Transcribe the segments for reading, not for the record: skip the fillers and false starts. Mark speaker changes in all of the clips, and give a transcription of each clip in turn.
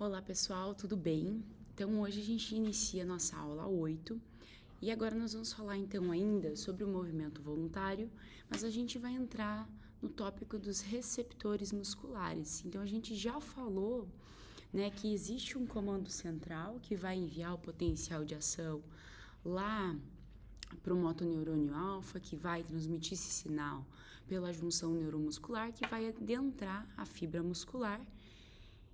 Speaker 1: Olá pessoal, tudo bem? Então hoje a gente inicia nossa aula 8 e agora nós vamos falar então ainda sobre o movimento voluntário, mas a gente vai entrar no tópico dos receptores musculares. Então a gente já falou, né, que existe um comando central que vai enviar o potencial de ação lá para o motoneurônio alfa, que vai transmitir esse sinal pela junção neuromuscular, que vai adentrar a fibra muscular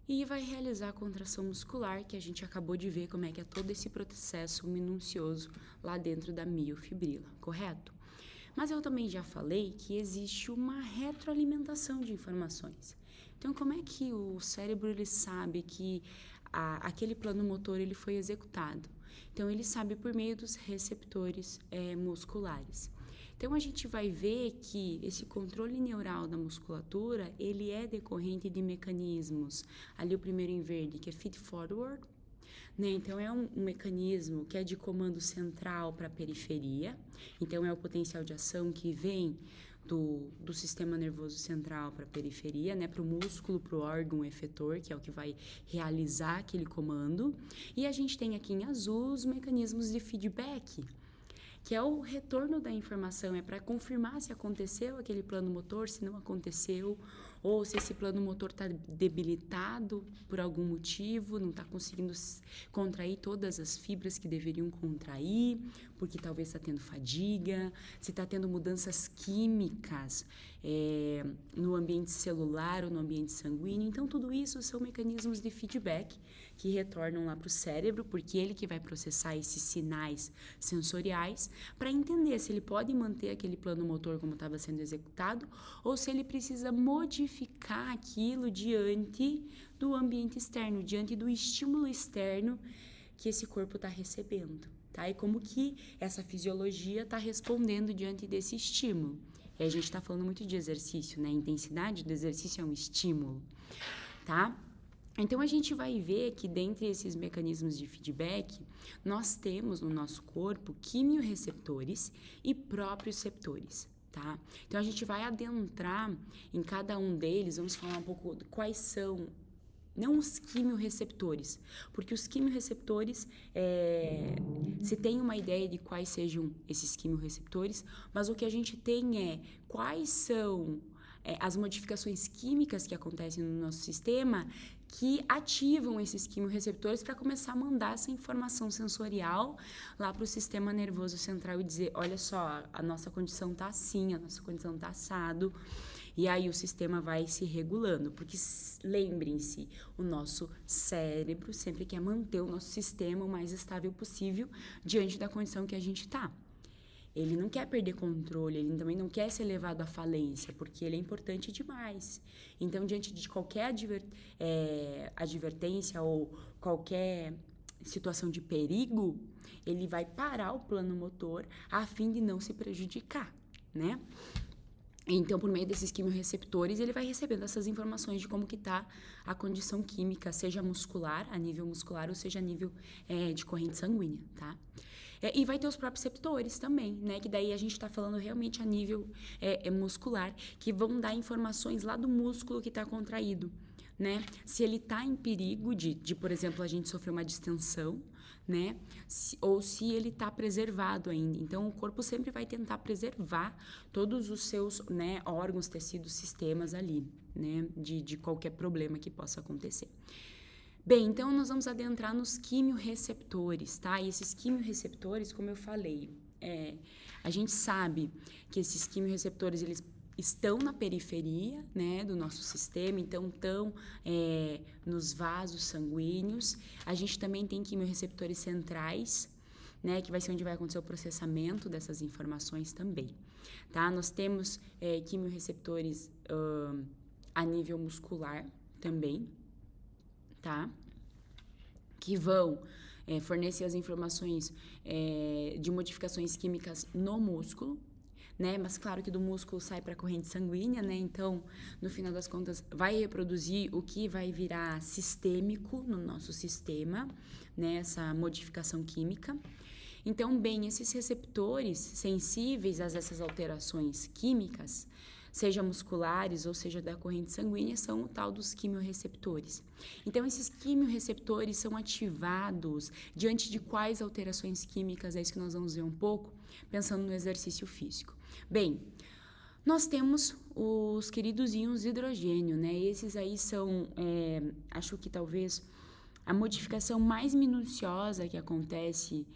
Speaker 1: e vai realizar a contração muscular, que a gente acabou de ver como é que é todo esse processo minucioso lá dentro da miofibrila, correto? Mas eu também já falei que existe uma retroalimentação de informações. Então, como é que o cérebro ele sabe que aquele plano motor ele foi executado? Então, ele sabe por meio dos receptores musculares. Então, a gente vai ver que esse controle neural da musculatura, ele é decorrente de mecanismos. Ali o primeiro em verde, que é feed-forward, né? Então, é um mecanismo que é de comando central para a periferia. Então, é o potencial de ação que vem do sistema nervoso central para a periferia, né? Para o músculo, para o órgão efetor, que é o que vai realizar aquele comando. E a gente tem aqui em azul os mecanismos de feedback, que é o retorno da informação, é para confirmar se aconteceu aquele plano motor, se não aconteceu, ou se esse plano motor está debilitado por algum motivo, não está conseguindo contrair todas as fibras que deveriam contrair, porque talvez está tendo fadiga, se está tendo mudanças químicas no ambiente celular ou no ambiente sanguíneo. Então, tudo isso são mecanismos de feedback que retornam lá para o cérebro, porque ele que vai processar esses sinais sensoriais para entender se ele pode manter aquele plano motor como estava sendo executado ou se ele precisa modificar aquilo diante do ambiente externo, diante do estímulo externo que esse corpo está recebendo, tá? E como que essa fisiologia está respondendo diante desse estímulo. E a gente está falando muito de exercício, né? A intensidade do exercício é um estímulo, tá? Então, a gente vai ver que dentre esses mecanismos de feedback, nós temos no nosso corpo quimiorreceptores e proprioceptores, tá? Então, a gente vai adentrar em cada um deles, vamos falar um pouco de quais são, não os quimiorreceptores, porque os quimiorreceptores, se tem uma ideia de quais sejam esses quimiorreceptores, mas o que a gente tem é quais são as modificações químicas que acontecem no nosso sistema que ativam esses quimiorreceptores para começar a mandar essa informação sensorial lá para o sistema nervoso central e dizer, olha só, a nossa condição está assim, a nossa condição está assado, e aí o sistema vai se regulando, porque lembrem-se, o nosso cérebro sempre quer manter o nosso sistema o mais estável possível diante da condição que a gente está. Ele não quer perder controle, ele também não quer ser levado à falência, porque ele é importante demais. Então, diante de qualquer advertência ou qualquer situação de perigo, ele vai parar o plano motor a fim de não se prejudicar, né? Então, por meio desses quimiorreceptores, ele vai recebendo essas informações de como que está a condição química, seja muscular, a nível muscular, ou seja a nível de corrente sanguínea, tá? E vai ter os proprioceptores também, né? Que daí a gente está falando realmente a nível muscular, que vão dar informações lá do músculo que está contraído, né? Se ele está em perigo de, por exemplo, a gente sofrer uma distensão, né? Ou se ele está preservado ainda. Então, o corpo sempre vai tentar preservar todos os seus, né, órgãos, tecidos, sistemas ali, né? De qualquer problema que possa acontecer. Bem, então nós vamos adentrar nos quimiorreceptores, tá? E esses quimiorreceptores, como eu falei, a gente sabe que esses quimiorreceptores, eles estão na periferia, né, do nosso sistema, então estão nos vasos sanguíneos. A gente também tem quimiorreceptores centrais, né, que vai ser onde vai acontecer o processamento dessas informações também, tá? Nós temos quimiorreceptores a nível muscular também, tá? Que vão fornecer as informações de modificações químicas no músculo, né? Mas claro que do músculo sai para a corrente sanguínea, né? Então, no final das contas, vai reproduzir o que vai virar sistêmico no nosso sistema, né? Essa modificação química. Então, bem, esses receptores sensíveis a essas alterações químicas seja musculares ou seja da corrente sanguínea, são o tal dos quimiorreceptores. Então, esses quimiorreceptores são ativados diante de quais alterações químicas? É isso que nós vamos ver um pouco, pensando no exercício físico. Bem, nós temos os queridos íons de hidrogênio, né? Esses aí são, acho que talvez a modificação mais minuciosa que acontece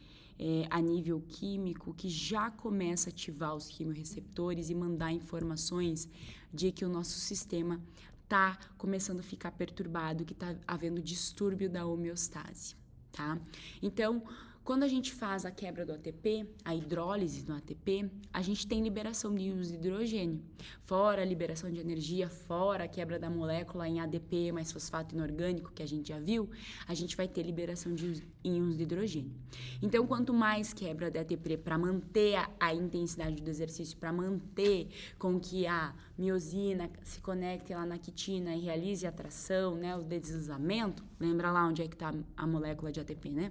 Speaker 1: a nível químico, que já começa a ativar os quimiorreceptores e mandar informações de que o nosso sistema está começando a ficar perturbado, que está havendo distúrbio da homeostase, tá? Então, quando a gente faz a quebra do ATP, a hidrólise do ATP, a gente tem liberação de íons de hidrogênio. Fora a liberação de energia, fora a quebra da molécula em ADP mais fosfato inorgânico, que a gente já viu, a gente vai ter liberação de íons de hidrogênio. Então, quanto mais quebra de ATP para manter a intensidade do exercício, para manter com que a miosina se conecte lá na quitina e realize a tração, né, o deslizamento, lembra lá onde é que está a molécula de ATP, né?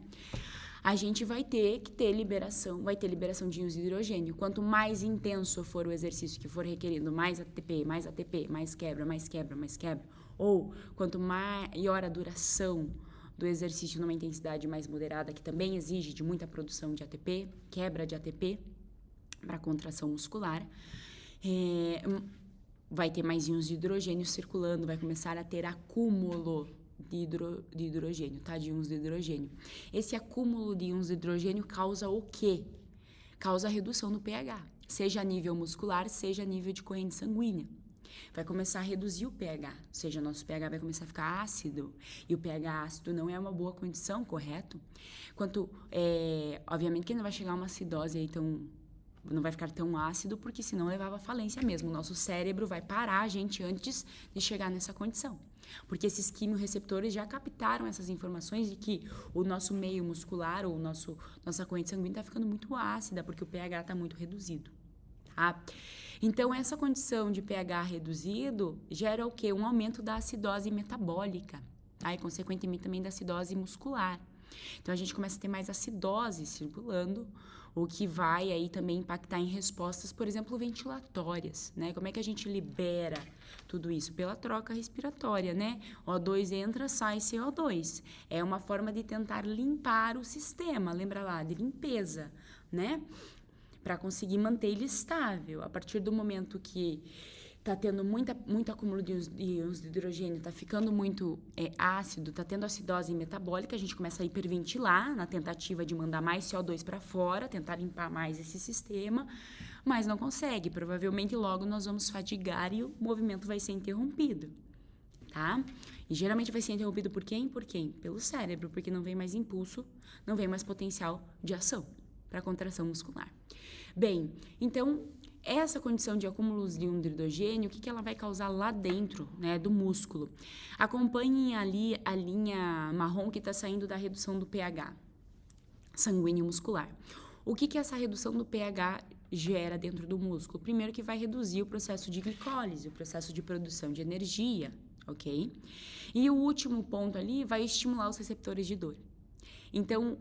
Speaker 1: A gente vai ter que ter liberação, de íons de hidrogênio. Quanto mais intenso for o exercício que for requerindo mais ATP, mais quebra, ou quanto maior a duração do exercício numa intensidade mais moderada, que também exige de muita produção de ATP, quebra de ATP para contração muscular, vai ter mais íons de hidrogênio circulando, vai começar a ter acúmulo de hidrogênio, tá? De íons de hidrogênio. Esse acúmulo de íons de hidrogênio causa o quê? Causa redução no pH, seja a nível muscular, seja a nível de corrente sanguínea. Vai começar a reduzir o pH, ou seja, nosso pH vai começar a ficar ácido, e o pH ácido não é uma boa condição, correto? Obviamente que não vai chegar a uma acidose aí não vai ficar tão ácido, porque senão levava à falência mesmo. O nosso cérebro vai parar a gente antes de chegar nessa condição. Porque esses quimiorreceptores já captaram essas informações de que o nosso meio muscular ou nossa corrente sanguínea está ficando muito ácida, porque o pH está muito reduzido, tá? Então, essa condição de pH reduzido gera o quê? Um aumento da acidose metabólica, tá? E, consequentemente, também da acidose muscular. Então, a gente começa a ter mais acidose circulando, o que vai aí também impactar em respostas, por exemplo, ventilatórias, né? Como é que a gente libera tudo isso? Pela troca respiratória, né? O2 entra, sai CO2. É uma forma de tentar limpar o sistema, lembra lá, de limpeza, né? Para conseguir manter ele estável. A partir do momento que está tendo muito acúmulo de íons de hidrogênio, está ficando muito ácido, está tendo acidose metabólica, a gente começa a hiperventilar na tentativa de mandar mais CO2 para fora, tentar limpar mais esse sistema, mas não consegue. Provavelmente logo nós vamos fadigar e o movimento vai ser interrompido, tá? E geralmente vai ser interrompido por quem? Pelo cérebro, porque não vem mais impulso, não vem mais potencial de ação para contração muscular. Bem, então, essa condição de acúmulos de íons de hidrogênio, o que ela vai causar lá dentro, né, do músculo? Acompanhem ali a linha marrom que está saindo da redução do pH sanguíneo muscular. O que essa redução do pH gera dentro do músculo? Primeiro que vai reduzir o processo de glicólise, o processo de produção de energia, ok? E o último ponto ali vai estimular os receptores de dor. Então,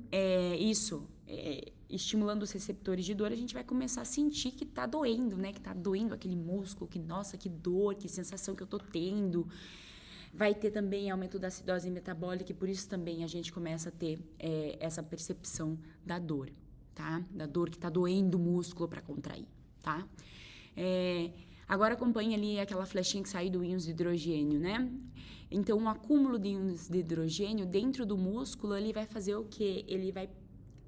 Speaker 1: estimulando os receptores de dor, a gente vai começar a sentir que tá doendo, né? Que tá doendo aquele músculo, que nossa, que dor, que sensação que eu tô tendo. Vai ter também aumento da acidose metabólica e por isso também a gente começa a ter essa percepção da dor, tá? Da dor que tá doendo o músculo para contrair, tá? Agora acompanhe ali aquela flechinha que sai do íons de hidrogênio, né? Então, o acúmulo de íons de hidrogênio dentro do músculo, ele vai fazer o quê? Ele vai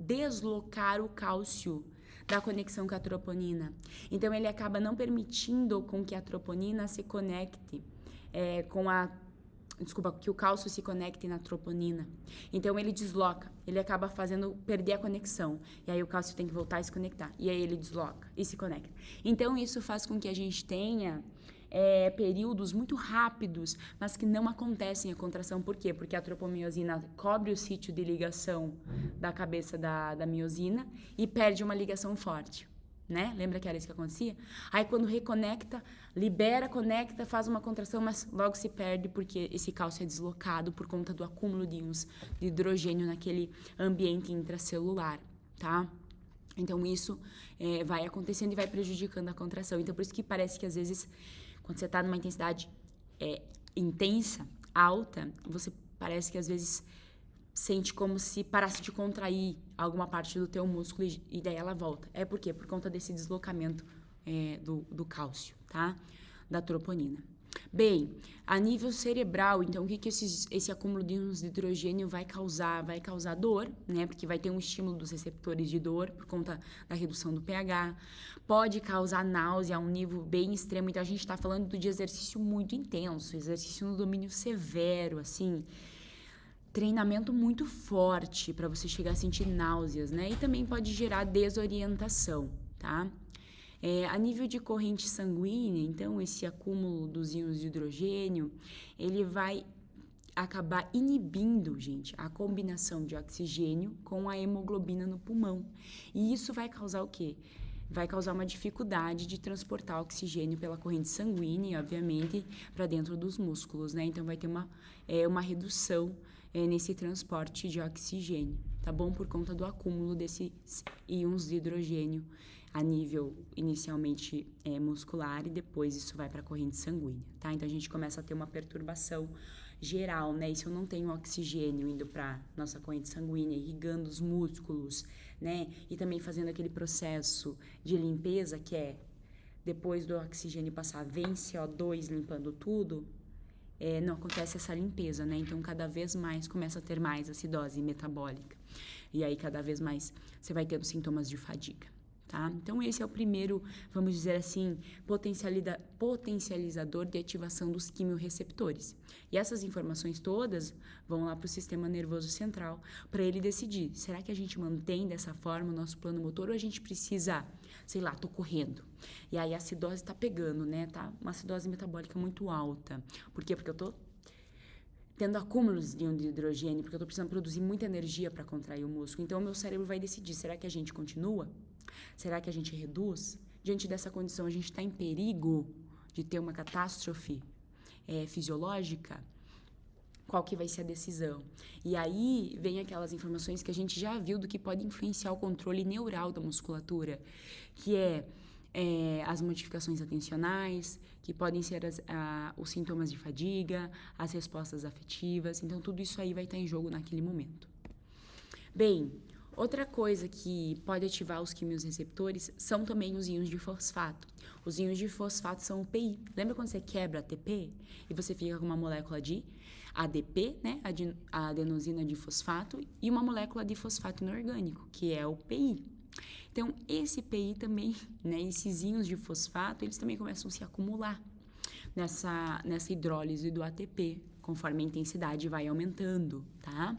Speaker 1: deslocar o cálcio da conexão com a troponina. Então, ele acaba não permitindo com que a troponina se conecte que o cálcio se conecte na troponina. Então, ele desloca, ele acaba fazendo perder a conexão. E aí, o cálcio tem que voltar a se conectar. E aí, ele desloca e se conecta. Então, isso faz com que a gente tenha períodos muito rápidos, mas que não acontecem a contração. Por quê? Porque a tropomiosina cobre o sítio de ligação da cabeça da miosina e perde uma ligação forte, né? Lembra que era isso que acontecia? Aí quando reconecta, libera, conecta, faz uma contração, mas logo se perde porque esse cálcio é deslocado por conta do acúmulo de íons de hidrogênio naquele ambiente intracelular, tá? Então, isso vai acontecendo e vai prejudicando a contração. Então, por isso que parece que, às vezes, quando você está numa intensidade intensa, alta, você parece que, às vezes, sente como se parasse de contrair alguma parte do teu músculo e daí ela volta. É por quê? Por conta desse deslocamento do cálcio, tá? Da troponina. Bem, a nível cerebral, então, o que esse acúmulo de íons de hidrogênio vai causar? Vai causar dor, né? Porque vai ter um estímulo dos receptores de dor por conta da redução do pH. Pode causar náusea a um nível bem extremo. Então, a gente está falando de exercício muito intenso, exercício no domínio severo, assim, treinamento muito forte para você chegar a sentir náuseas, né? E também pode gerar desorientação, tá? A nível de corrente sanguínea, então, esse acúmulo dos íons de hidrogênio, ele vai acabar inibindo, gente, a combinação de oxigênio com a hemoglobina no pulmão. E isso vai causar o quê? Vai causar uma dificuldade de transportar oxigênio pela corrente sanguínea, obviamente, para dentro dos músculos, né? Então, vai ter uma redução nesse transporte de oxigênio, tá bom? Por conta do acúmulo desses íons de hidrogênio a nível inicialmente muscular e depois isso vai para a corrente sanguínea, tá? Então a gente começa a ter uma perturbação geral, né? E se eu não tenho oxigênio indo para nossa corrente sanguínea, irrigando os músculos, né? E também fazendo aquele processo de limpeza que é depois do oxigênio passar, vem CO2 limpando tudo, não acontece essa limpeza, né? Então cada vez mais começa a ter mais acidose metabólica. E aí cada vez mais você vai tendo sintomas de fadiga. Tá? Então, esse é o primeiro, vamos dizer assim, potencializador de ativação dos quimiorreceptores. E essas informações todas vão lá para o sistema nervoso central para ele decidir, será que a gente mantém dessa forma o nosso plano motor ou a gente precisa, sei lá, tô correndo. E aí a acidose está pegando, né? Tá uma acidose metabólica muito alta. Por quê? Porque eu tô tendo acúmulos de íon de hidrogênio, porque eu tô precisando produzir muita energia para contrair o músculo. Então, o meu cérebro vai decidir, será que a gente continua? Será que a gente reduz? Diante dessa condição, a gente está em perigo de ter uma catástrofe fisiológica? Qual que vai ser a decisão? E aí vem aquelas informações que a gente já viu do que pode influenciar o controle neural da musculatura, que as modificações atencionais, que podem ser os sintomas de fadiga, as respostas afetivas. Então, tudo isso aí vai estar em jogo naquele momento. Bem, outra coisa que pode ativar os quimiorreceptores são também os íons de fosfato. Os íons de fosfato são o PI. Lembra quando você quebra ATP e você fica com uma molécula de ADP, né, a adenosina de fosfato, e uma molécula de fosfato inorgânico, que é o PI. Então, esse PI também, né, esses íons de fosfato, eles também começam a se acumular nessa hidrólise do ATP, conforme a intensidade vai aumentando, tá?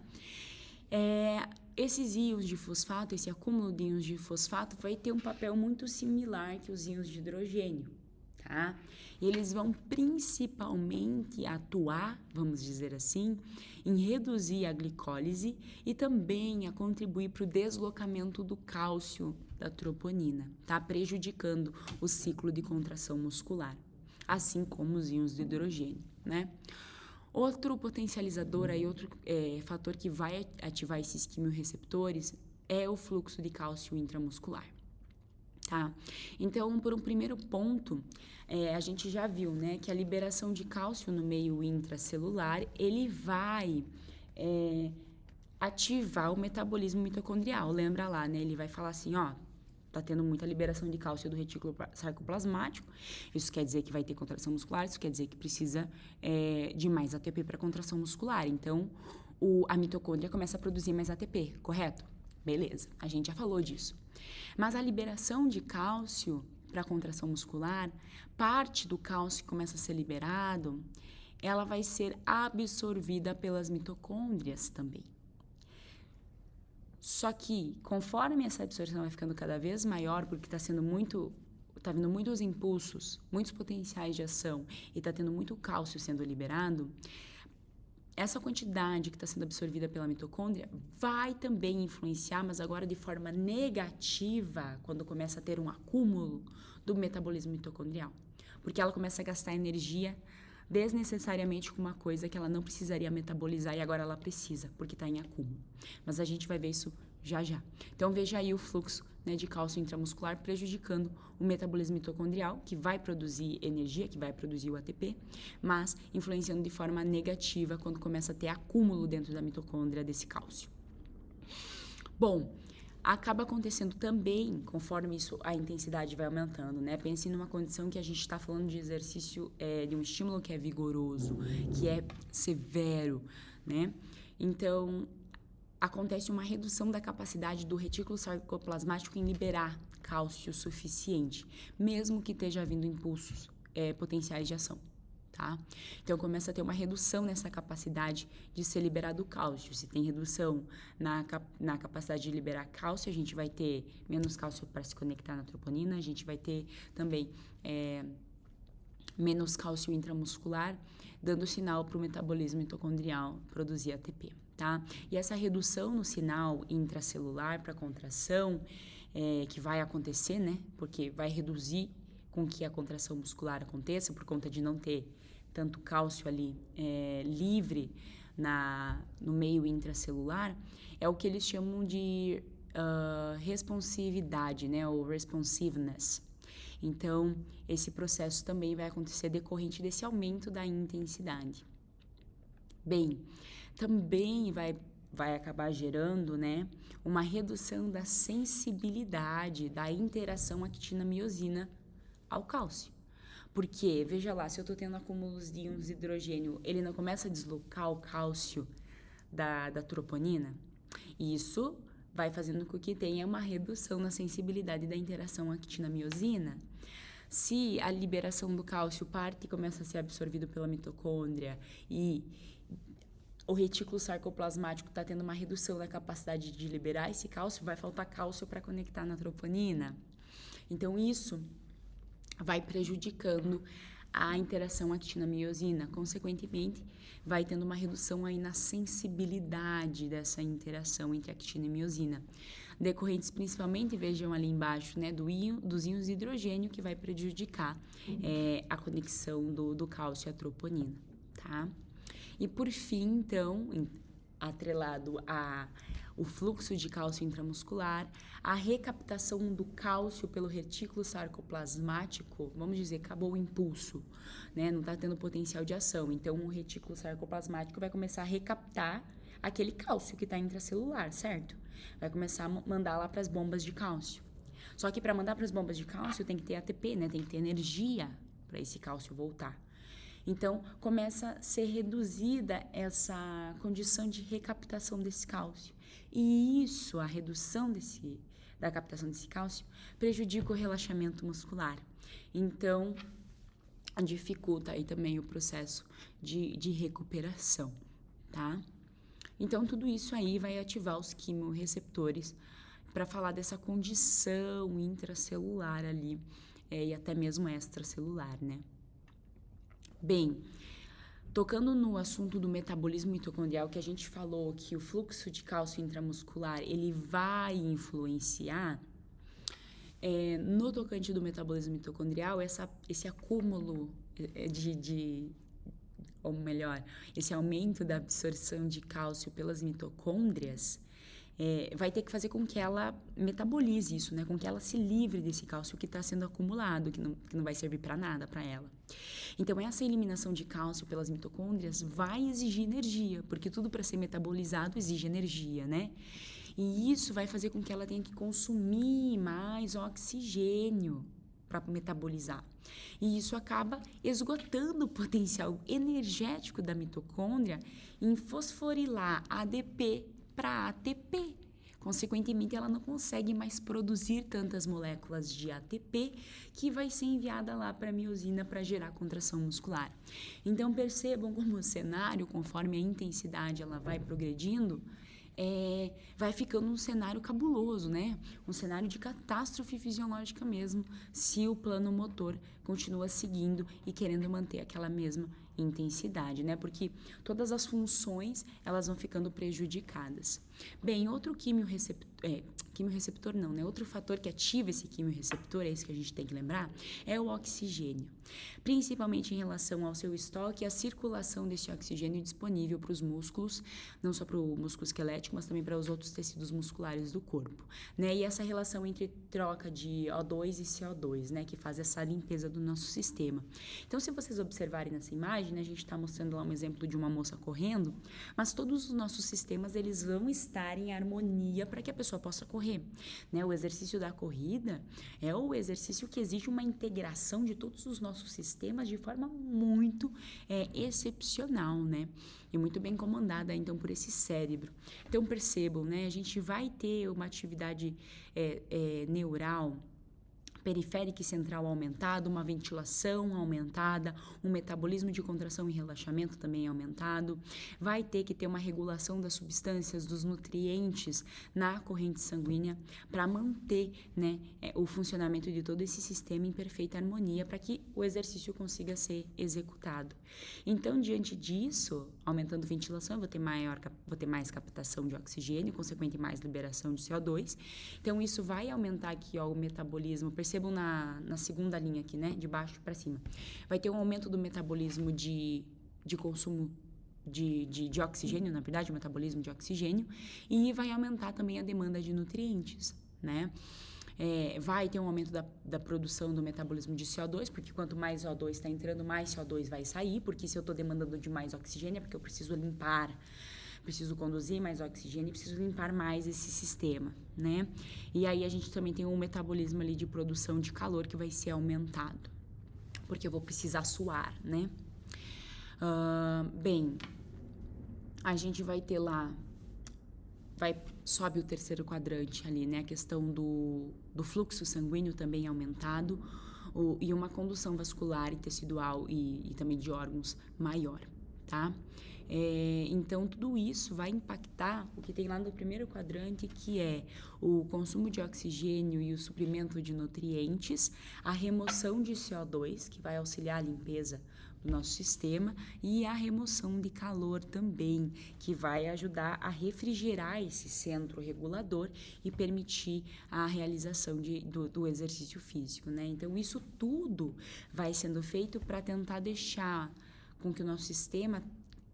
Speaker 1: Esses íons de fosfato, esse acúmulo de íons de fosfato vai ter um papel muito similar que os íons de hidrogênio, tá? E eles vão principalmente atuar, vamos dizer assim, em reduzir a glicólise e também a contribuir para o deslocamento do cálcio da troponina, tá? Prejudicando o ciclo de contração muscular, assim como os íons de hidrogênio, né? Outro potencializador, aí, outro fator que vai ativar esses quimiorreceptores é o fluxo de cálcio intramuscular, tá? Então, por um primeiro ponto, a gente já viu, né, que a liberação de cálcio no meio intracelular, ele vai ativar o metabolismo mitocondrial. Lembra lá, né? Ele vai falar assim, ó, tá tendo muita liberação de cálcio do retículo sarcoplasmático, isso quer dizer que vai ter contração muscular, isso quer dizer que precisa de mais ATP para contração muscular. Então, a mitocôndria começa a produzir mais ATP, correto? Beleza, a gente já falou disso. Mas a liberação de cálcio para contração muscular, parte do cálcio que começa a ser liberado, ela vai ser absorvida pelas mitocôndrias também. Só que, conforme essa absorção vai ficando cada vez maior, porque está vindo muitos impulsos, muitos potenciais de ação e está tendo muito cálcio sendo liberado, essa quantidade que está sendo absorvida pela mitocôndria vai também influenciar, mas agora de forma negativa, quando começa a ter um acúmulo do metabolismo mitocondrial. Porque ela começa a gastar energia desnecessariamente com uma coisa que ela não precisaria metabolizar e agora ela precisa, porque está em acúmulo. Mas a gente vai ver isso já já. Então, veja aí o fluxo né, de cálcio intramuscular, prejudicando o metabolismo mitocondrial, que vai produzir energia, que vai produzir o ATP, mas influenciando de forma negativa quando começa a ter acúmulo dentro da mitocôndria desse cálcio. Bom, acaba acontecendo também, conforme isso, a intensidade vai aumentando, né? Pense numa condição que a gente está falando de exercício, de um estímulo que é vigoroso, que é severo, né? Então, acontece uma redução da capacidade do retículo sarcoplasmático em liberar cálcio suficiente, mesmo que esteja havendo impulsos potenciais de ação. Tá? Então, começa a ter uma redução nessa capacidade de ser liberado cálcio. Se tem redução na capacidade de liberar cálcio, a gente vai ter menos cálcio para se conectar na troponina, a gente vai ter também menos cálcio intramuscular, dando sinal para o metabolismo mitocondrial produzir ATP. Tá? E essa redução no sinal intracelular para contração, que vai acontecer, né? Porque vai reduzir com que a contração muscular aconteça, por conta de não ter tanto cálcio ali livre no meio intracelular, é o que eles chamam de responsividade, né, ou responsiveness. Então, esse processo também vai acontecer decorrente desse aumento da intensidade. Bem, também vai acabar gerando, né, uma redução da sensibilidade da interação actina-miosina ao cálcio. Porque, veja lá, se eu estou tendo acúmulos de íons de hidrogênio, ele não começa a deslocar o cálcio da troponina? Isso vai fazendo com que tenha uma redução na sensibilidade da interação actina-miosina. Se a liberação do cálcio parte e começa a ser absorvido pela mitocôndria e o retículo sarcoplasmático está tendo uma redução da capacidade de liberar esse cálcio, vai faltar cálcio para conectar na troponina. Então, isso vai prejudicando a interação actina-miosina. Consequentemente, vai tendo uma redução aí na sensibilidade dessa interação entre actina e miosina. Decorrentes principalmente, vejam ali embaixo, né, dos íons de hidrogênio, que vai prejudicar a conexão do cálcio à troponina, tá? E por fim, então, atrelado o fluxo de cálcio intramuscular, a recaptação do cálcio pelo retículo sarcoplasmático, vamos dizer, acabou o impulso, né? Não está tendo potencial de ação. Então, o retículo sarcoplasmático vai começar a recaptar aquele cálcio que está intracelular, certo? Vai começar a mandar lá para as bombas de cálcio. Só que para mandar para as bombas de cálcio tem que ter ATP, né? Tem que ter energia para esse cálcio voltar. Então, começa a ser reduzida essa condição de recaptação desse cálcio. E isso, a redução da captação desse cálcio, prejudica o relaxamento muscular. Então, dificulta aí também o processo de recuperação, tá? Então, tudo isso aí vai ativar os quimioreceptores para falar dessa condição intracelular ali, e até mesmo extracelular, né? Bem, tocando no assunto do metabolismo mitocondrial, que a gente falou que o fluxo de cálcio intramuscular, ele vai influenciar, no tocante do metabolismo mitocondrial, esse acúmulo ou melhor, esse aumento da absorção de cálcio pelas mitocôndrias, vai ter que fazer com que ela metabolize isso, né? Com que ela se livre desse cálcio que está sendo acumulado, que não vai servir para nada para ela. Então, essa eliminação de cálcio pelas mitocôndrias vai exigir energia, porque tudo para ser metabolizado exige energia, né? E isso vai fazer com que ela tenha que consumir mais oxigênio para metabolizar. E isso acaba esgotando o potencial energético da mitocôndria em fosforilar ADP para ATP. Consequentemente, ela não consegue mais produzir tantas moléculas de ATP que vai ser enviada lá para a miosina para gerar contração muscular. Então, percebam como o cenário, conforme a intensidade ela vai progredindo, vai ficando um cenário cabuloso, né? Um cenário de catástrofe fisiológica mesmo, se o plano motor continua seguindo e querendo manter aquela mesma intensidade, né? Porque todas as funções, elas vão ficando prejudicadas. Bem, outro quimiorreceptor não, né? Outro fator que ativa esse quimiorreceptor, é isso que a gente tem que lembrar, é o oxigênio. Principalmente em relação ao seu estoque e à circulação desse oxigênio disponível para os músculos, não só para o músculo esquelético, mas também para os outros tecidos musculares do corpo, né? E essa relação entre troca de O2 e CO2, né? Que faz essa limpeza do nosso sistema. Então, se vocês observarem nessa imagem, né, a gente está mostrando lá um exemplo de uma moça correndo, mas todos os nossos sistemas, eles vão estar em harmonia para que a pessoa possa correr, né? O exercício da corrida é o exercício que exige uma integração de todos os nossos sistemas de forma muito excepcional, né? E muito bem comandada, então, por esse cérebro. Então, percebam, né? A gente vai ter uma atividade neural periférica e central aumentado, uma ventilação aumentada, um metabolismo de contração e relaxamento também aumentado. Vai ter que ter uma regulação das substâncias, dos nutrientes na corrente sanguínea para manter, né, o funcionamento de todo esse sistema em perfeita harmonia para que o exercício consiga ser executado. Então, diante disso, aumentando a ventilação, eu vou ter mais captação de oxigênio, consequente mais liberação de CO2. Então, isso vai aumentar aqui, ó, o metabolismo. Percebam na segunda linha aqui, né? De baixo para cima. Vai ter um aumento do metabolismo de consumo de oxigênio, na verdade, o metabolismo de oxigênio, e vai aumentar também a demanda de nutrientes, né? Vai ter um aumento da produção do metabolismo de CO2, porque quanto mais CO2 está entrando, mais CO2 vai sair, porque se eu estou demandando de mais oxigênio, é porque eu preciso conduzir mais oxigênio e preciso limpar mais esse sistema, né? E aí a gente também tem um metabolismo ali de produção de calor que vai ser aumentado, porque eu vou precisar suar, né? Bem, a gente vai ter lá, sobe o terceiro quadrante ali, né? A questão do fluxo sanguíneo também aumentado e uma condução vascular e tecidual e também de órgãos maior, tá? Então, tudo isso vai impactar o que tem lá no primeiro quadrante, que é o consumo de oxigênio e o suprimento de nutrientes, a remoção de CO2, que vai auxiliar a limpeza do nosso sistema, e a remoção de calor também, que vai ajudar a refrigerar esse centro regulador e permitir a realização do exercício físico, né? Então, isso tudo vai sendo feito para tentar deixar com que o nosso sistema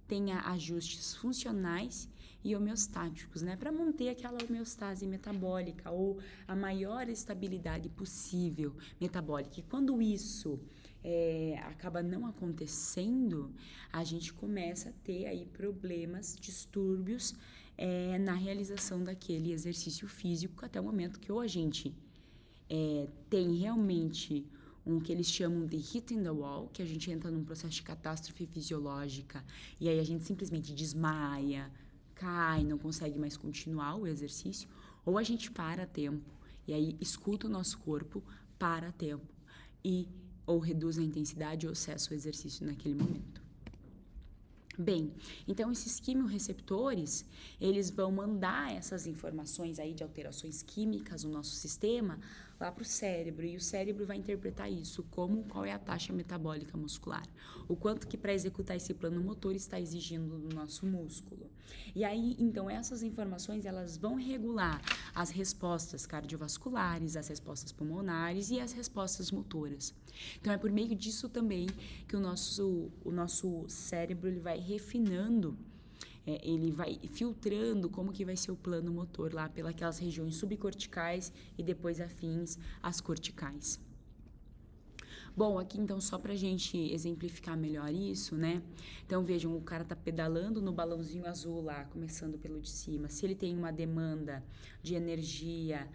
Speaker 1: tenha ajustes funcionais e homeostáticos, né? Para manter aquela homeostase metabólica ou a maior estabilidade possível metabólica. E quando isso acaba não acontecendo, a gente começa a ter aí problemas, distúrbios na realização daquele exercício físico, até o momento que ou a gente tem realmente um que eles chamam de hitting the wall, que a gente entra num processo de catástrofe fisiológica e aí a gente simplesmente desmaia, cai, não consegue mais continuar o exercício, ou a gente para a tempo e aí escuta o nosso corpo, para a tempo e ou reduz a intensidade ou cessa o exercício naquele momento. Bem, então esses quimiorreceptores, eles vão mandar essas informações aí de alterações químicas no nosso sistema lá para o cérebro, e o cérebro vai interpretar isso como qual é a taxa metabólica muscular, o quanto que para executar esse plano motor está exigindo do nosso músculo. E aí, então, essas informações, elas vão regular as respostas cardiovasculares, as respostas pulmonares e as respostas motoras. Então, é por meio disso também que o nosso cérebro ele vai refinando, ele vai filtrando como que vai ser o plano motor lá pelas regiões subcorticais e depois afins às corticais. Bom, aqui então só pra gente exemplificar melhor isso, né? Então vejam, o cara tá pedalando no balãozinho azul lá, começando pelo de cima. Se ele tem uma demanda de energia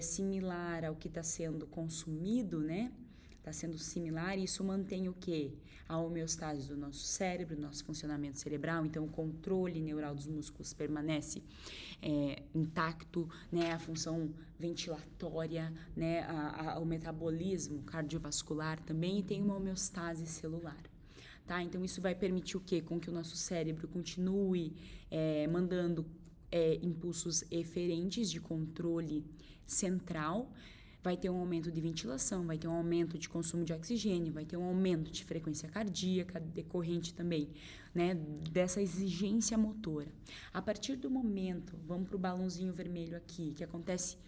Speaker 1: similar ao que está sendo consumido, né? Está sendo similar, e isso mantém o quê? A homeostase do nosso cérebro, nosso funcionamento cerebral, então o controle neural dos músculos permanece intacto, né? A função ventilatória, né? O metabolismo cardiovascular também, e tem uma homeostase celular. Tá? Então isso vai permitir o quê? Com que o nosso cérebro continue mandando impulsos eferentes de controle central, vai ter um aumento de ventilação, vai ter um aumento de consumo de oxigênio, vai ter um aumento de frequência cardíaca decorrente também, né, dessa exigência motora. A partir do momento, vamos para o balãozinho vermelho aqui, que acontece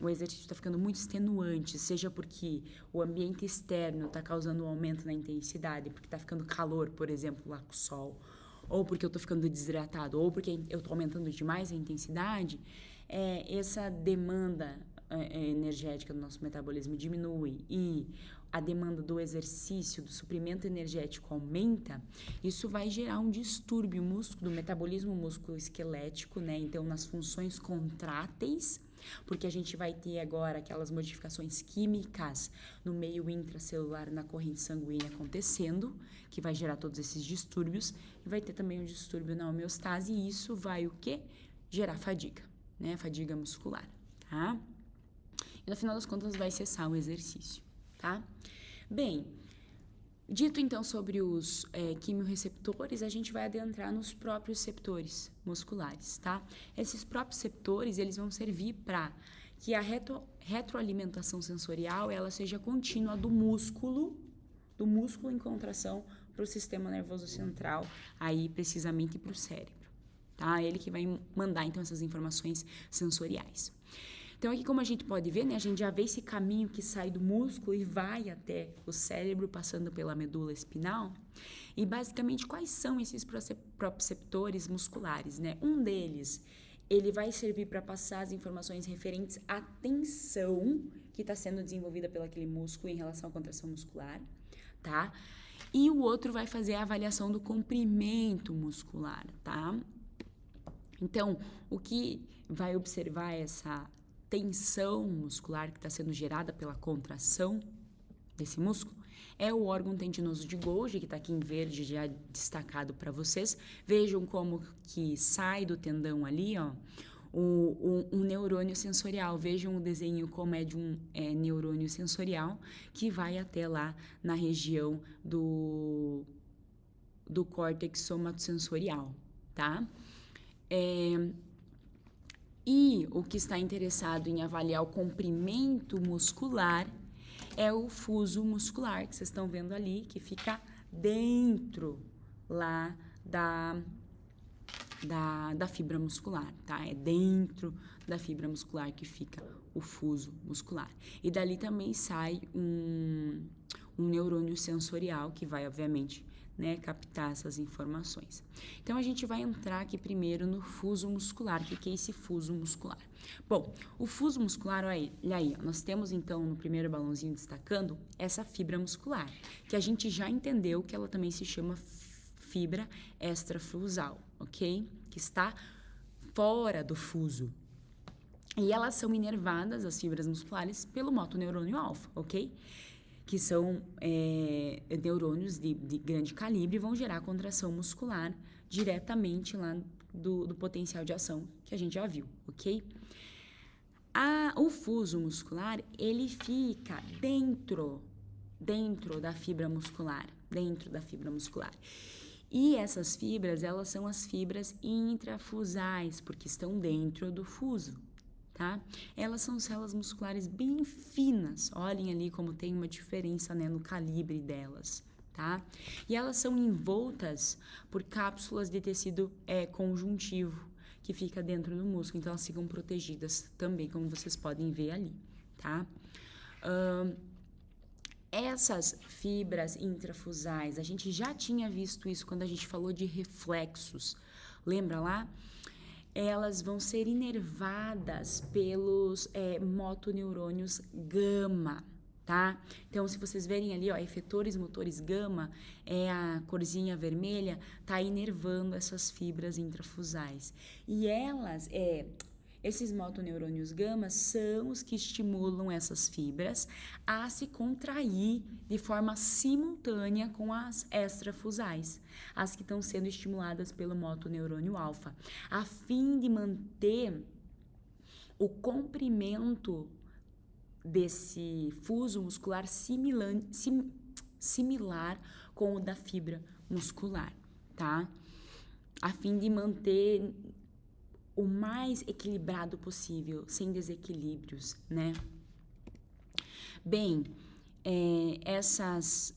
Speaker 1: o exercício está ficando muito extenuante, seja porque o ambiente externo está causando um aumento na intensidade, porque está ficando calor, por exemplo, lá com o sol, ou porque eu estou ficando desidratado, ou porque eu estou aumentando demais a intensidade, essa demanda energética do nosso metabolismo diminui e a demanda do exercício, do suprimento energético aumenta, isso vai gerar um distúrbio do metabolismo músculo-esquelético, né? Então, nas funções contráteis, porque a gente vai ter agora aquelas modificações químicas no meio intracelular, na corrente sanguínea acontecendo, que vai gerar todos esses distúrbios, e vai ter também um distúrbio na homeostase, e isso vai o quê? Gerar fadiga, né? Fadiga muscular, tá? E no final das contas vai cessar o exercício, tá? Bem, dito então sobre os quimiorreceptores, a gente vai adentrar nos próprios receptores musculares, tá? Esses próprios receptores, eles vão servir para que a retroalimentação sensorial, ela seja contínua do músculo em contração para o sistema nervoso central, aí precisamente para o cérebro, tá? Ele que vai mandar então essas informações sensoriais. Então, aqui como a gente pode ver, né, a gente já vê esse caminho que sai do músculo e vai até o cérebro, passando pela medula espinal. E, basicamente, quais são esses proprioceptores musculares, né? Um deles, ele vai servir para passar as informações referentes à tensão que está sendo desenvolvida pelo aquele músculo em relação à contração muscular, tá? E o outro vai fazer a avaliação do comprimento muscular, tá? Então, o que vai observar essa tensão muscular que está sendo gerada pela contração desse músculo é o órgão tendinoso de Golgi, que está aqui em verde já destacado para vocês. Vejam como que sai do tendão ali, ó, um neurônio sensorial. Vejam o desenho como é de um neurônio sensorial que vai até lá na região do córtex somatosensorial, tá? E o que está interessado em avaliar o comprimento muscular é o fuso muscular, que vocês estão vendo ali, que fica dentro lá da fibra muscular, tá? É dentro da fibra muscular que fica o fuso muscular. E dali também sai um neurônio sensorial que vai, obviamente, né, captar essas informações. Então, a gente vai entrar aqui primeiro no fuso muscular. O que é esse fuso muscular? Bom, o fuso muscular, olha aí, nós temos então no primeiro balãozinho destacando essa fibra muscular, que a gente já entendeu que ela também se chama fibra extrafusal, ok? Que está fora do fuso. E elas são inervadas, as fibras musculares, pelo motoneurônio alfa, ok? Que são neurônios de grande calibre e vão gerar contração muscular diretamente lá do potencial de ação que a gente já viu, ok? O fuso muscular, ele fica dentro da fibra muscular, E essas fibras, elas são as fibras intrafusais, porque estão dentro do fuso. Tá? Elas são células musculares bem finas, olhem ali como tem uma diferença, né, no calibre delas, tá? E elas são envoltas por cápsulas de tecido conjuntivo, que fica dentro do músculo, então elas ficam protegidas também, como vocês podem ver ali, tá? Essas fibras intrafusais, a gente já tinha visto isso quando a gente falou de reflexos, lembra lá? Elas vão ser inervadas pelos motoneurônios gama, tá? Então, se vocês verem ali, ó, efetores motores gama, a corzinha vermelha, tá inervando essas fibras intrafusais. E esses motoneurônios gama são os que estimulam essas fibras a se contrair de forma simultânea com as extrafusais, as que estão sendo estimuladas pelo motoneurônio alfa, a fim de manter o comprimento desse fuso muscular similar com o da fibra muscular, tá? A fim de manter o mais equilibrado possível, sem desequilíbrios, né? Bem, essas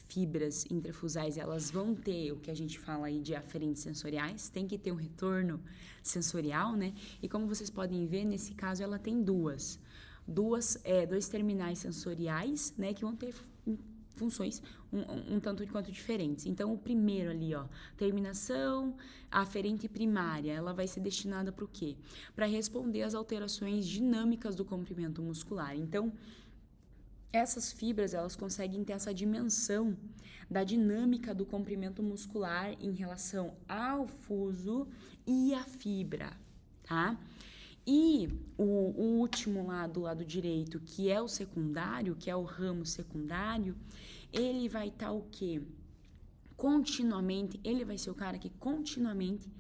Speaker 1: fibras intrafusais, elas vão ter o que a gente fala aí de aferentes sensoriais, tem que ter um retorno sensorial, né? E como vocês podem ver, nesse caso ela tem dois terminais sensoriais, né, que vão ter funções um tanto quanto diferentes. Então, o primeiro ali, ó, terminação aferente primária, ela vai ser destinada para o quê? Para responder às alterações dinâmicas do comprimento muscular. Então, essas fibras, elas conseguem ter essa dimensão da dinâmica do comprimento muscular em relação ao fuso e à fibra, tá? E o último lá do lado direito, que é o secundário, que é o ramo secundário, ele vai estar o quê? Continuamente, ele vai ser o cara que continuamente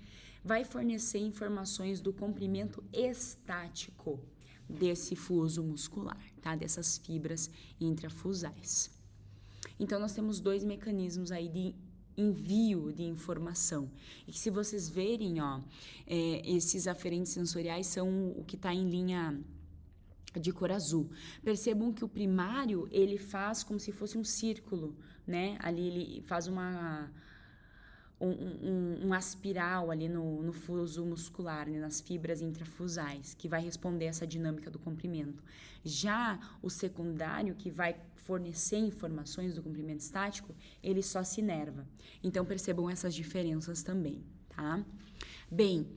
Speaker 1: vai fornecer informações do comprimento estático desse fuso muscular, tá? Dessas fibras intrafusais. Então, nós temos dois mecanismos aí de envio de informação. E que se vocês verem, ó, esses aferentes sensoriais são o que está em linha de cor azul. Percebam que o primário, ele faz como se fosse um círculo, né? Ali ele faz uma espiral ali no fuso muscular, né, nas fibras intrafusais, que vai responder essa dinâmica do comprimento. Já o secundário, que vai fornecer informações do comprimento estático, ele só se inerva. Então, percebam essas diferenças também, tá? Bem,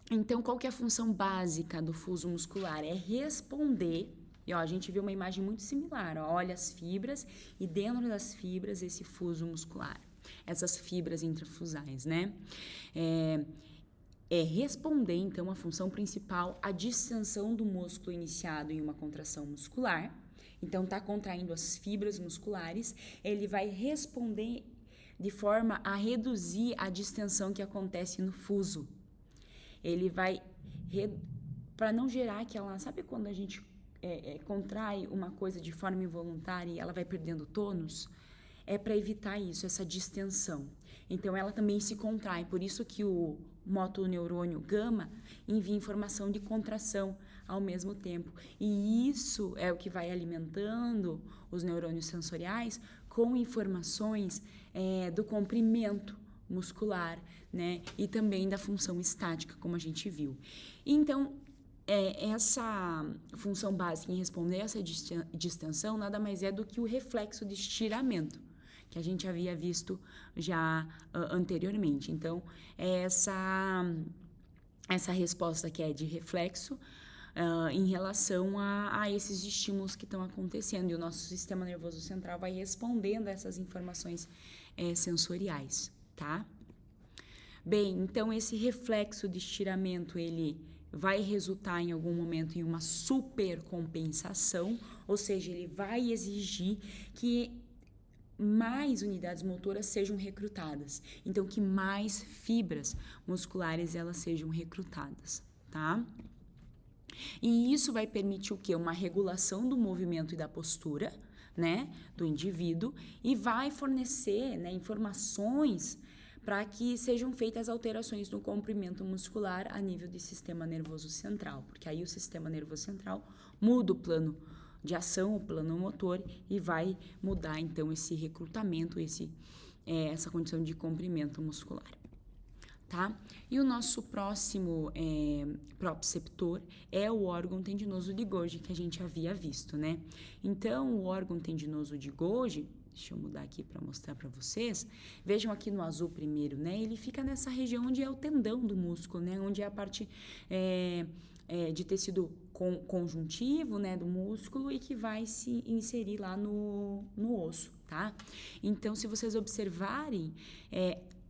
Speaker 1: então, qual que é a função básica do fuso muscular? É responder, e ó, a gente vê uma imagem muito similar, ó, olha as fibras e dentro das fibras esse fuso muscular. Essas fibras intrafusais, né? Responder, então, a função principal à distensão do músculo iniciado em uma contração muscular. Então, tá contraindo as fibras musculares, ele vai responder de forma a reduzir a distensão que acontece no fuso. Ele vai, para não gerar aquela... Sabe quando a gente contrai uma coisa de forma involuntária e ela vai perdendo tônus? É para evitar isso, essa distensão. Então, ela também se contrai. Por isso que o motoneurônio gama envia informação de contração ao mesmo tempo. E isso é o que vai alimentando os neurônios sensoriais com informações do comprimento muscular, né? E também da função estática, como a gente viu. Então, essa função básica em responder essa distensão nada mais é do que o reflexo de estiramento, que a gente havia visto já anteriormente. Então, essa resposta que é de reflexo em relação a esses estímulos que estão acontecendo. E o nosso sistema nervoso central vai respondendo a essas informações sensoriais, tá? Bem, então esse reflexo de estiramento, ele vai resultar em algum momento em uma supercompensação, ou seja, ele vai exigir que mais unidades motoras sejam recrutadas. Então, que mais fibras musculares elas sejam recrutadas, tá? E isso vai permitir o quê? Uma regulação do movimento e da postura, né, do indivíduo, e vai fornecer, né, informações para que sejam feitas alterações no comprimento muscular a nível do sistema nervoso central, porque aí o sistema nervoso central muda o plano de ação, o plano motor, e vai mudar então esse recrutamento, essa condição de comprimento muscular, tá? E o nosso próximo proprioceptor é o órgão tendinoso de Golgi, que a gente havia visto, né? Então, o órgão tendinoso de Golgi, deixa eu mudar aqui para mostrar para vocês, vejam aqui no azul primeiro, né? Ele fica nessa região onde é o tendão do músculo, né? Onde é a parte de tecido conjuntivo, né, do músculo, e que vai se inserir lá no osso, tá? Então, se vocês observarem,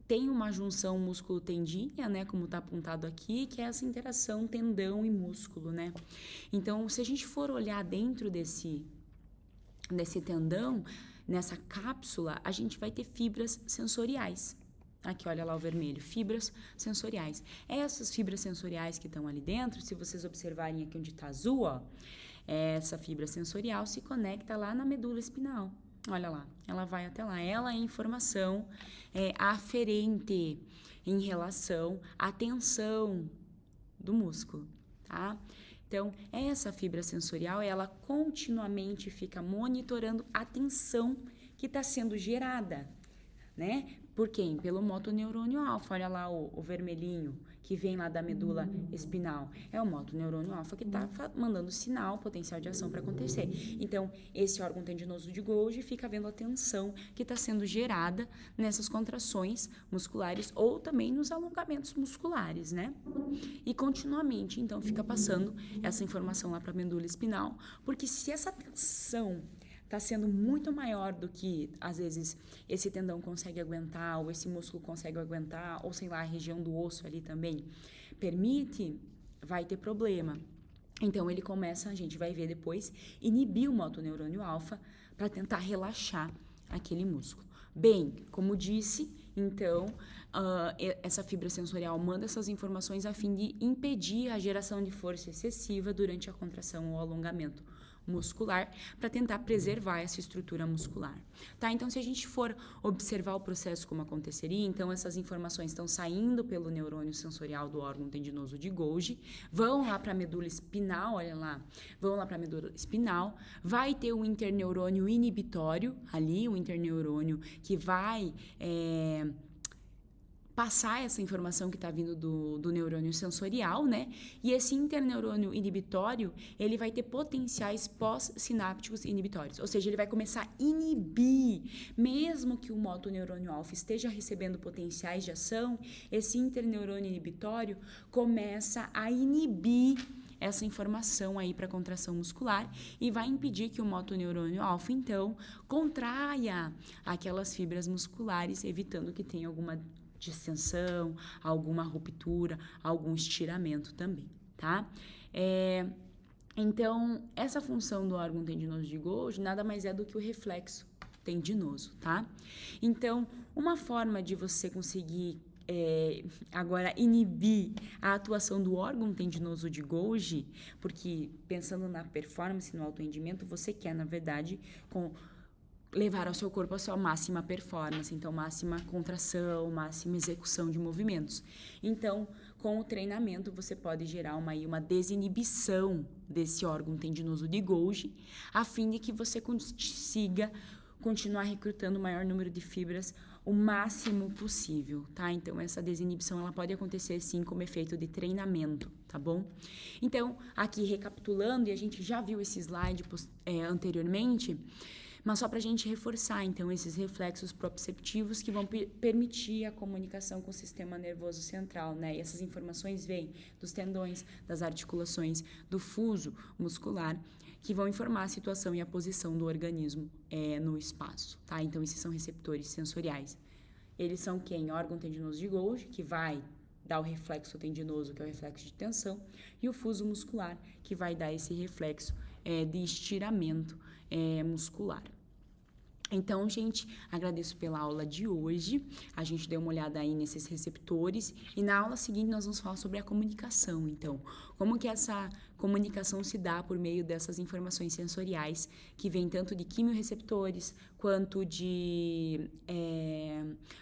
Speaker 1: tem uma junção músculo-tendinha, né, como está apontado aqui, que é essa interação tendão e músculo, né? Então, se a gente for olhar dentro desse tendão, nessa cápsula, a gente vai ter fibras sensoriais. Aqui, olha lá o vermelho, fibras sensoriais. Essas fibras sensoriais que estão ali dentro, se vocês observarem aqui onde está azul, ó, essa fibra sensorial se conecta lá na medula espinal. Olha lá, ela vai até lá. Ela é informação aferente em relação à tensão do músculo, tá? Então, essa fibra sensorial, ela continuamente fica monitorando a tensão que está sendo gerada, né? Por quem? Pelo motoneurônio alfa. Olha lá o vermelhinho que vem lá da medula espinal. É o motoneurônio alfa que está mandando sinal, potencial de ação para acontecer. Então, esse órgão tendinoso de Golgi fica vendo a tensão que está sendo gerada nessas contrações musculares ou também nos alongamentos musculares, né? E continuamente, então, fica passando essa informação lá para a medula espinal, porque se essa tensão está sendo muito maior do que, às vezes, esse tendão consegue aguentar, ou esse músculo consegue aguentar, ou sei lá, a região do osso ali também permite, vai ter problema. Então, ele começa, a gente vai ver depois, inibir o motoneurônio alfa para tentar relaxar aquele músculo. Bem, como disse, então, essa fibra sensorial manda essas informações a fim de impedir a geração de força excessiva durante a contração ou alongamento muscular, para tentar preservar essa estrutura muscular, tá? Então, se a gente for observar o processo como aconteceria, então essas informações estão saindo pelo neurônio sensorial do órgão tendinoso de Golgi, vão lá para a medula espinal, olha lá, vão lá para a medula espinal, vai ter o interneurônio inibitório ali, o interneurônio que vai passar essa informação que está vindo do neurônio sensorial, né? E esse interneurônio inibitório, ele vai ter potenciais pós-sinápticos inibitórios, ou seja, ele vai começar a inibir, mesmo que o motoneurônio alfa esteja recebendo potenciais de ação, esse interneurônio inibitório começa a inibir essa informação aí para contração muscular e vai impedir que o motoneurônio alfa, então, contraia aquelas fibras musculares, evitando que tenha alguma distensão, alguma ruptura, algum estiramento também, tá? Então, essa função do órgão tendinoso de Golgi nada mais é do que o reflexo tendinoso, tá? Então, uma forma de você conseguir agora inibir a atuação do órgão tendinoso de Golgi, porque pensando na performance, no autoatendimento, você quer, na verdade, levar ao seu corpo a sua máxima performance, então máxima contração, máxima execução de movimentos. Então, com o treinamento, você pode gerar uma desinibição desse órgão tendinoso de Golgi, a fim de que você consiga continuar recrutando o maior número de fibras o máximo possível, tá? Então, essa desinibição, ela pode acontecer, sim, como efeito de treinamento, tá bom? Então, aqui recapitulando, e a gente já viu esse slide anteriormente, mas só para a gente reforçar, então, esses reflexos proprioceptivos que vão permitir a comunicação com o sistema nervoso central, né? E essas informações vêm dos tendões, das articulações, do fuso muscular, que vão informar a situação e a posição do organismo no espaço, tá? Então, esses são receptores sensoriais. Eles são quem? Órgão tendinoso de Golgi, que vai dar o reflexo tendinoso, que é o reflexo de tensão, e o fuso muscular, que vai dar esse reflexo de estiramento muscular. Então, gente, agradeço pela aula de hoje. A gente deu uma olhada aí nesses receptores e na aula seguinte nós vamos falar sobre a comunicação. Então, como que essa comunicação se dá por meio dessas informações sensoriais que vêm tanto de quimiorreceptores quanto de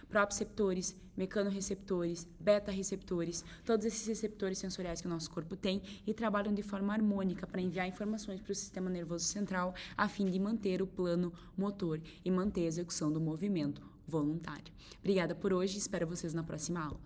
Speaker 1: proprioceptores, mecanorreceptores, beta-receptores, todos esses receptores sensoriais que o nosso corpo tem e trabalham de forma harmônica para enviar informações para o sistema nervoso central a fim de manter o plano motor e manter a execução do movimento voluntário. Obrigada por hoje, espero vocês na próxima aula.